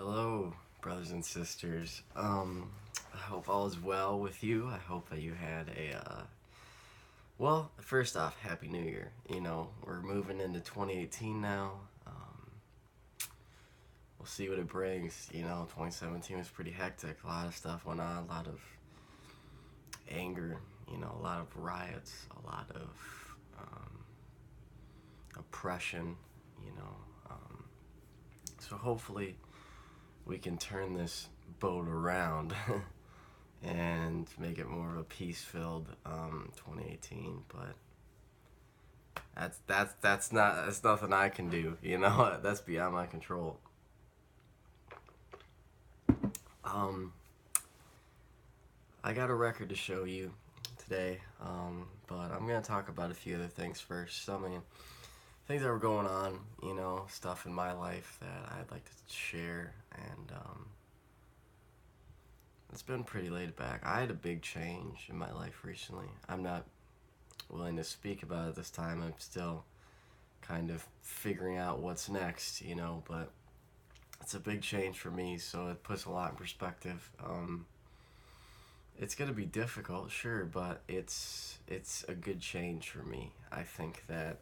Hello, brothers and sisters. I hope all is well with you. I hope that you had well, first off, Happy New Year. We're moving into 2018 now. We'll see what it brings. 2017 was pretty hectic. A lot of stuff went on, a lot of anger, a lot of riots, a lot of oppression, you know. So hopefully we can turn this boat around and make it more of a peace-filled 2018. But that's nothing I can do. That's beyond my control. I got a record to show you today, but I'm gonna talk about a few other things first. Things that were going on, stuff in my life that I'd like to share, and it's been pretty laid back. I had a big change in my life recently. I'm not willing to speak about it this time. I'm still kind of figuring out what's next, but it's a big change for me, so it puts a lot in perspective. It's gonna be difficult, sure, but it's a good change for me. I think that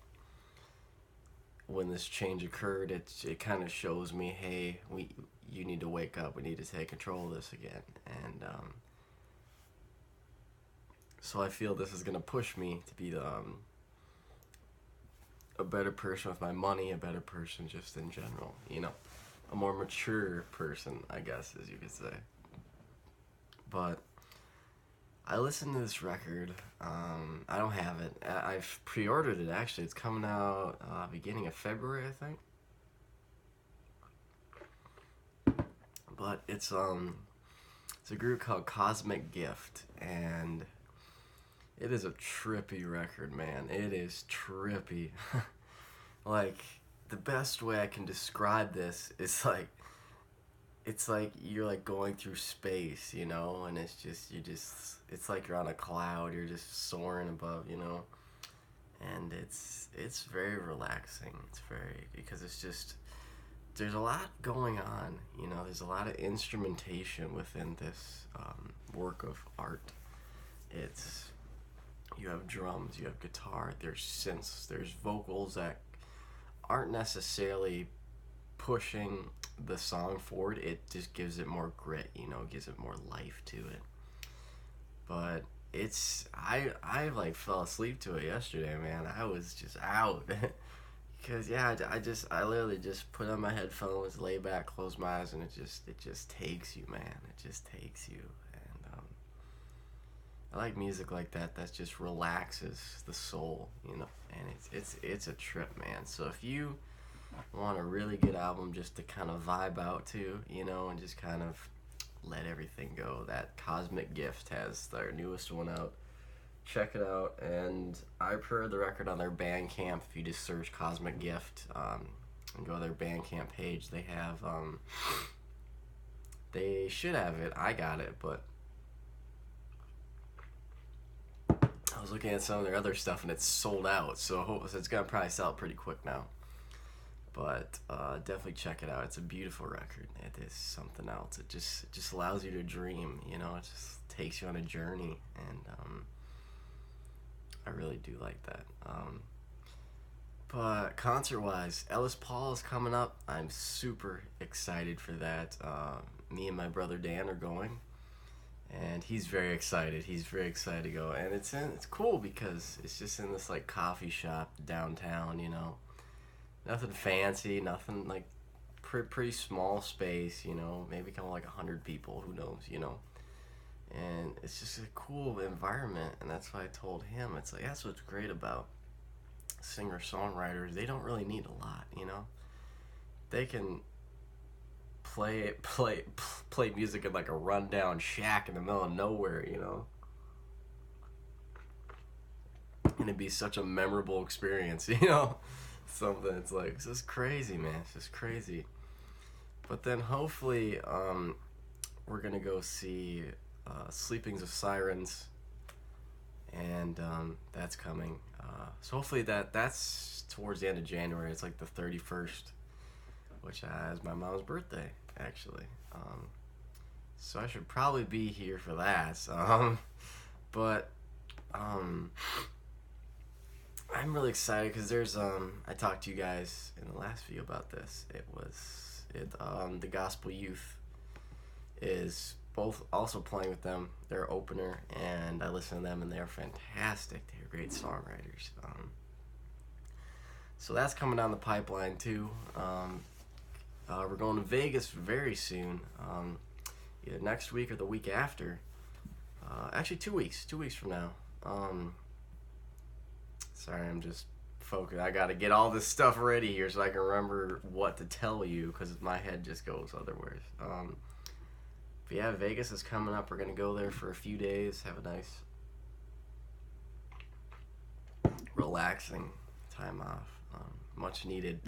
when this change occurred, it kind of shows me, hey, you need to wake up. We need to take control of this again, and so I feel this is gonna push me to be a better person with my money, a better person just in general. A more mature person, I guess, as you could say. But I listened to this record. I don't have it. I've pre-ordered it, actually. It's coming out beginning of February, I think. But it's a group called Cosmic Gift, and it is a trippy record, man. It is trippy. Like, the best way I can describe this is it's like you're like going through space, and it's like you're on a cloud, you're just soaring above, and it's very relaxing. Because there's a lot going on, there's a lot of instrumentation within this work of art. You have drums, you have guitar, there's synths, there's vocals that aren't necessarily pushing the song forward. It just gives it more grit, gives it more life to it. But I like fell asleep to it yesterday, man. I was just out. Because I literally just put on my headphones, lay back, close my eyes, and it just takes you, man. It just takes you. And I like music like that just relaxes the soul, and it's a trip, man. So if you want a really good album just to kind of vibe out to, and just kind of let everything go, that Cosmic Gift has their newest one out. Check it out. And I pre-ordered the record on their Bandcamp. If you just search Cosmic Gift and go to their Bandcamp page, they have they should have it. I got it, but I was looking at some of their other stuff and it's sold out, so it's gonna probably sell pretty quick now. But definitely check it out. It's a beautiful record. It is something else. It just allows you to dream. It just takes you on a journey, and I really do like that. But concert-wise, Ellis Paul is coming up. I'm super excited for that. Me and my brother Dan are going, and he's very excited. He's very excited to go, and it's cool because it's just in this like coffee shop downtown. Nothing fancy, nothing like pretty small space, maybe kind of like 100 people, who knows, and it's just a cool environment. And that's why I told him, it's like, that's what's great about singer-songwriters. They don't really need a lot, they can play music in like a rundown shack in the middle of nowhere, and it'd be such a memorable experience, something. It's like, this is crazy, man. It's just crazy. But then hopefully we're gonna go see Sleepings of Sirens, and that's coming. So hopefully that's towards the end of January. It's like the 31st, which is my mom's birthday, actually. So I should probably be here for that. But um, I'm really excited because there's I talked to you guys in the last video about this. The Gospel Youth is both also playing with them. They're opener, and I listen to them, and they're fantastic. They're great songwriters. So that's coming down the pipeline too. We're going to Vegas very soon, either next week or the week after. Actually, 2 weeks. 2 weeks from now. Sorry, I'm just focused. I got to get all this stuff ready here so I can remember what to tell you because my head just goes otherwise. But yeah, Vegas is coming up. We're going to go there for a few days, have a nice, relaxing time off. Much needed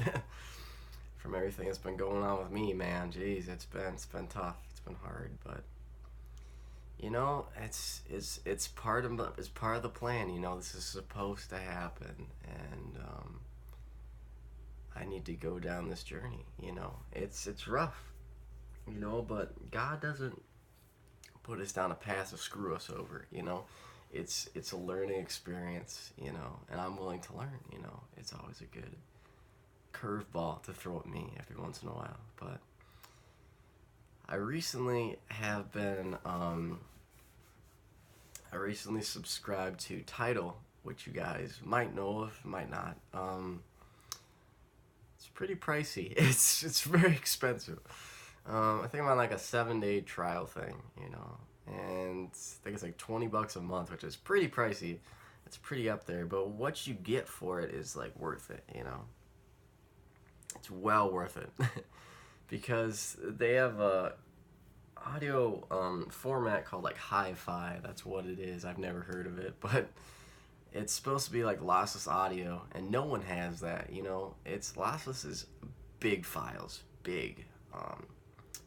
from everything that's been going on with me, man. Jeez, it's been tough. It's been hard, but you know, it's part of the plan. You know, this is supposed to happen, and I need to go down this journey. You know, it's rough, you know, but God doesn't put us down a path to screw us over. You know, it's a learning experience. You know, and I'm willing to learn. You know, it's always a good curveball to throw at me every once in a while. But I recently subscribed to Tidal, which you guys might know of, might not. It's pretty pricey. It's very expensive. I think I'm on like a 7-day trial thing, you know, and I think it's like $20 a month, which is pretty pricey. It's pretty up there, but what you get for it is like worth it, you know. It's well worth it because they have a audio format called like hi-fi. That's what it is. I've never heard of it, but it's supposed to be like lossless audio, and no one has that, you know. It's lossless is big files, big.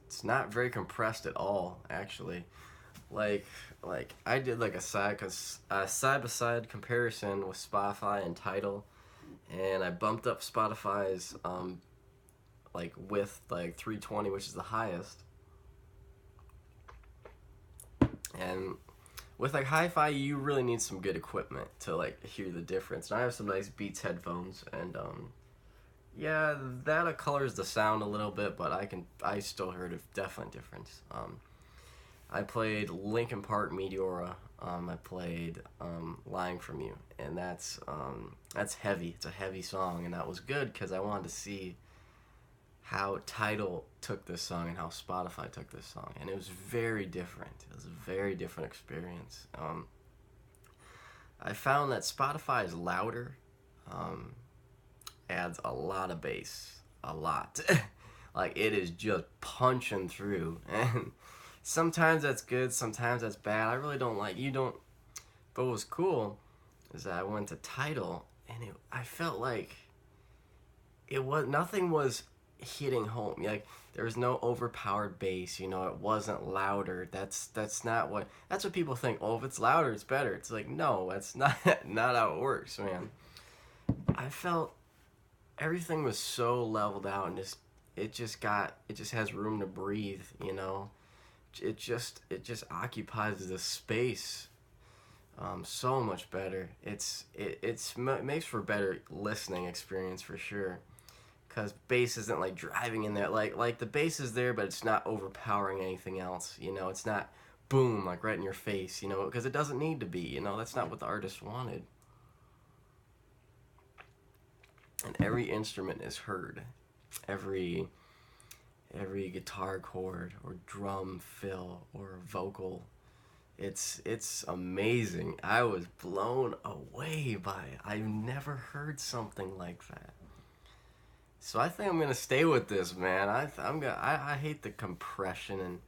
It's not very compressed at all, actually. Like I did like a side by side comparison with Spotify and Tidal, and I bumped up Spotify's like width like 320, which is the highest. And with like hi-fi, you really need some good equipment to like hear the difference. And I have some nice Beats headphones, and yeah, that colors the sound a little bit, but I still heard a definite difference. I played Linkin Park Meteora. I played Lying From You, and that's heavy. It's a heavy song, and that was good because I wanted to see how Tidal took this song and how Spotify took this song, and it was very different. It was a very different experience. I found that Spotify is louder, adds a lot of bass, a lot. Like, it is just punching through, and sometimes that's good, sometimes that's bad. I really don't like, but what was cool is that I went to Tidal, and I felt like nothing was hitting home. Like, there was no overpowered bass, you know. It wasn't louder. That's what people think. Oh, if it's louder, it's better. It's like, no, that's not how it works, man. I felt everything was so leveled out, and it just has room to breathe, you know. It just occupies the space so much better. It makes for a better listening experience for sure. Because bass isn't like driving in there, like the bass is there, but it's not overpowering anything else, you know. It's not boom, like right in your face, you know, because it doesn't need to be, you know. That's not what the artist wanted. And every instrument is heard, every guitar chord or drum fill or vocal. It's amazing. I was blown away by it. I've never heard something like that. So I think I'm gonna stay with this, man. I hate the compression and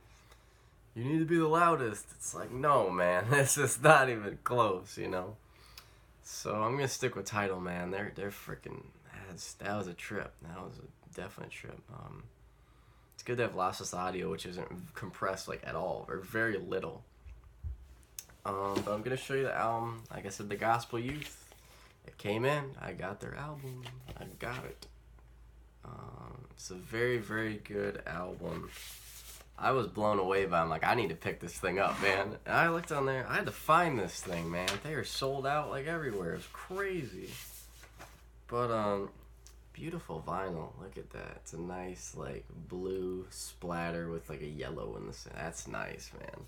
you need to be the loudest. It's like, no, man, this is not even close, you know. So I'm gonna stick with Tidal, man. They're freaking. That was a trip. That was a definite trip. It's good to have lossless audio, which isn't compressed like at all or very little. But I'm gonna show you the album. Like I said, the Gospel Youth. It came in. I got their album. I got it. It's a very, very good album. I was blown away by it. I'm like, I need to pick this thing up, man. And I looked on there. I had to find this thing, man. They are sold out like everywhere. It's crazy. But beautiful vinyl. Look at that. It's a nice like blue splatter with like a yellow in the center. That's nice, man.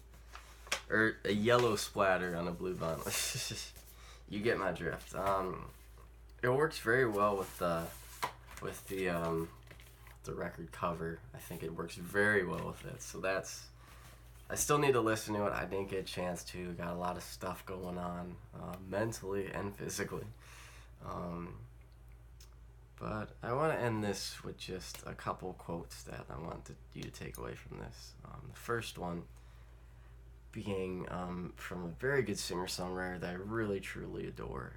Or a yellow splatter on a blue vinyl. You get my drift. It works very well with the record cover. I think it works very well with it. So I still need to listen to it. I didn't get a chance to. Got a lot of stuff going on, mentally and physically. But I want to end this with just a couple quotes that I want you to take away from this. The first one being from a very good singer-songwriter that I really, truly adore.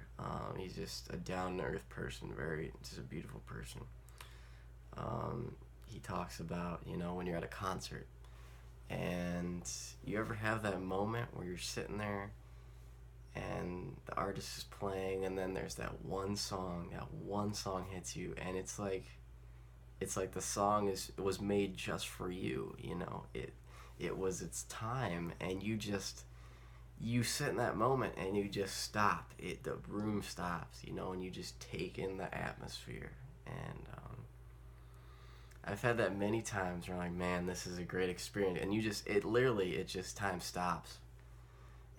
He's just a down-to-earth person, just a beautiful person. He talks about, when you're at a concert and you ever have that moment where you're sitting there and the artist is playing and then there's that one song hits you, and it's like the song was made just for you. It was its time, and you sit in that moment and you just stop. The room stops, and you just take in the atmosphere. And I've had that many times where I'm like, man, this is a great experience, and it just time stops,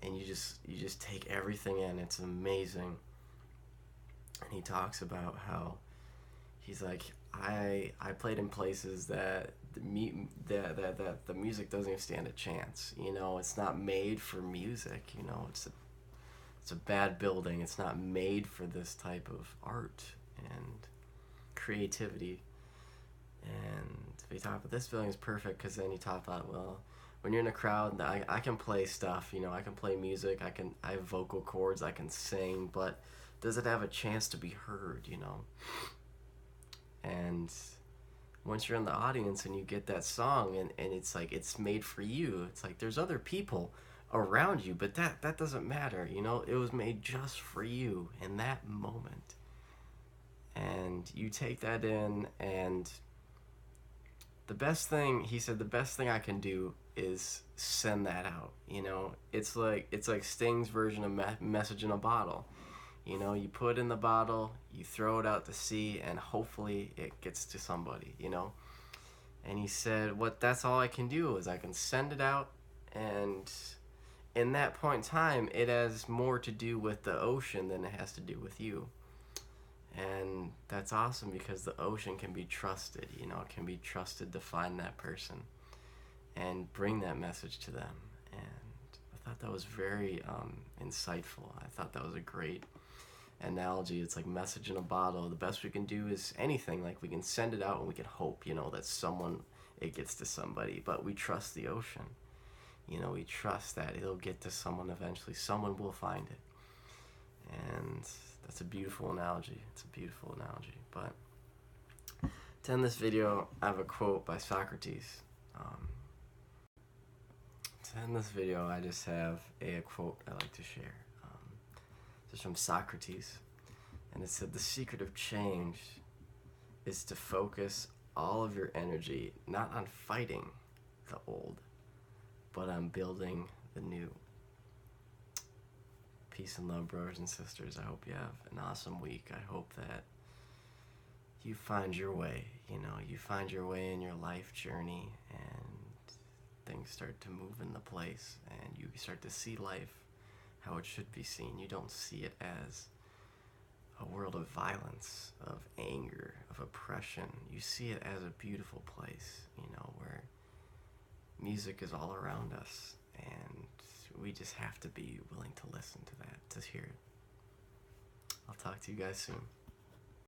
and you just take everything in. It's amazing. And he talks about how he's like, I played in places that the music doesn't even stand a chance. It's not made for music. It's a bad building. It's not made for this type of art and creativity. And we talk about this building is perfect because then you talk about, well, when you're in a crowd, I can play stuff. I can play music. I have vocal cords. I can sing, but does it have a chance to be heard? And once you're in the audience and you get that song and it's like it's made for you, it's like there's other people around you, but that doesn't matter. It was made just for you in that moment. And you take that in, and the best thing I can do is send that out. It's like Sting's version of Message in a Bottle. You put it in the bottle, you throw it out to sea, and hopefully it gets to somebody, And he said, that's all I can do is I can send it out, and in that point in time, it has more to do with the ocean than it has to do with you. And that's awesome because the ocean can be trusted, it can be trusted to find that person and bring that message to them. And I thought that was very insightful. I thought that was a great analogy. It's like message in a bottle. The best we can do is anything. Like, we can send it out and we can hope, that it gets to somebody. But we trust the ocean. We trust that it'll get to someone eventually. Someone will find it. And that's a beautiful analogy. It's a beautiful analogy. But to end this video, I have a quote by Socrates. To end this video, I just have a quote I like to share. This is from Socrates, and it said, "The secret of change is to focus all of your energy not on fighting the old, but on building the new." Peace and love, brothers and sisters. I hope you have an awesome week. I hope that you find your way, you find your way in your life journey, and things start to move into place, and you start to see life how it should be seen. You don't see it as a world of violence, of anger, of oppression. You see it as a beautiful place, where music is all around us, and we just have to be willing to listen to that, to hear it. I'll talk to you guys soon.